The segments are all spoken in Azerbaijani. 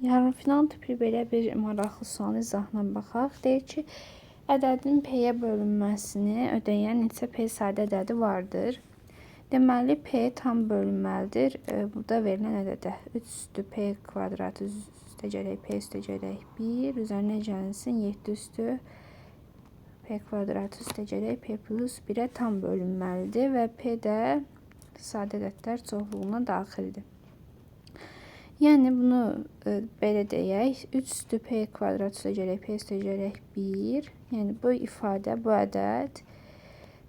Yarımfinal tipli belə bir maraqlı sualın izahına baxaq. Deyir ki, ədədin P-yə bölünməsini ödəyən neçə P sadə ədədi vardır? Deməli, P tam bölünməlidir. Burada verilən ədədə 3 üstü P kvadrat üstə gərək P üstə gərək 1 üzərinə gəlinsin 7 üstü P kvadrat üstə gərək P plus 1-ə tam bölünməlidir və P də sadə ədədlər çoxluğuna daxildir. Yəni bunu belə deyək, 3 üstü P kvadrat üstə gərək P üstə gərək 1. Yəni bu ifadə, bu ədəd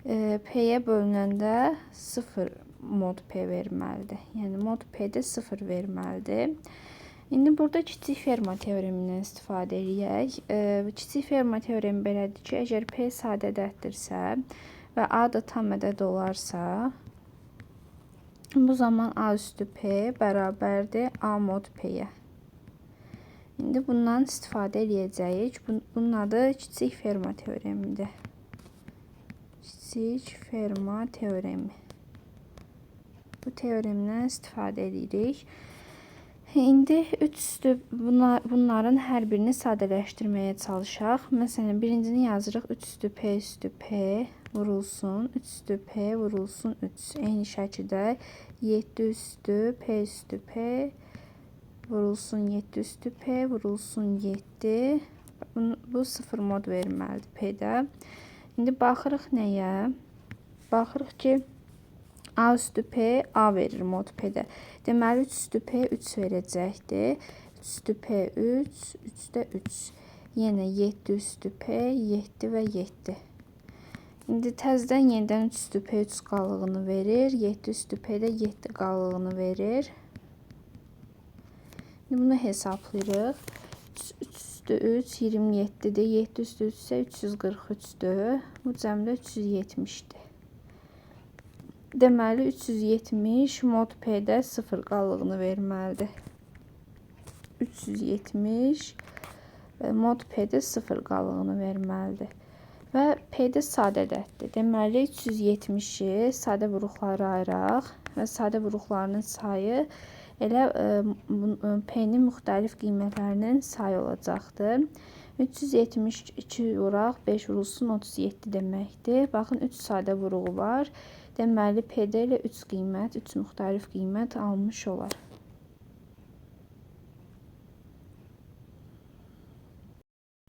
P-yə bölünəndə 0 mod P verməlidir. Yəni mod P-də 0 verməlidir. İndi burada kiçik ferma teoremindən istifadə edək. Kiçik ferma teoremi belədir ki, əgər P sadə ədəddirsə və A da tam ədəd olarsa, bu zaman A üstü P bərabərdir A mod P-yə. İndi bundan istifadə edəcəyik. Bunun adı kiçik ferma teoremidir. Kiçik ferma teoremi. Bu teoremdən istifadə edirik. İndi 3 üstü bunların hər birini sadələşdirməyə çalışaq. Məsələn, birincini yazırıq 3 üstü P üstü P vurulsun 3 üstü P vurulsun 3. Eyni şəkildə 7 üstü P üstü P vurulsun 7 üstü P vurulsun 7. Bu 0 mod verməlidir P-də. İndi baxırıq nəyə? Baxırıq ki, A üstü P A verir mod P-də. Deməli 3 üstü P 3 verəcəkdir. 3 üstü P 3, 3 də 3. Yenə 7 üstü P 7 və 7. İndi təzədən yenidən 3 üstü P 3 qallığını verir. 7 üstü P də 7 qallığını verir. İndi bunu hesablayırıq. 3 üstü 3 27-dir. 7 üstü 3 isə 343-dür. Bu cəmdə 370-dir. Deməli 370 mod P-də 0 qallığını verməlidir. 370 mod P-də 0 qallığını verməlidir. Və P-də sadə ədəddir. Deməli 370-i sadə vuruqlara ayıraq və sadə vuruqlarının sayı elə P-nin müxtəlif qiymətlərinin sayı olacaqdır. 372 vuraq 5 vurulsun 37 deməkdir. Baxın 3 sadə vuruğu var. Deməli P-də elə 3 müxtəlif qiymət almış olar.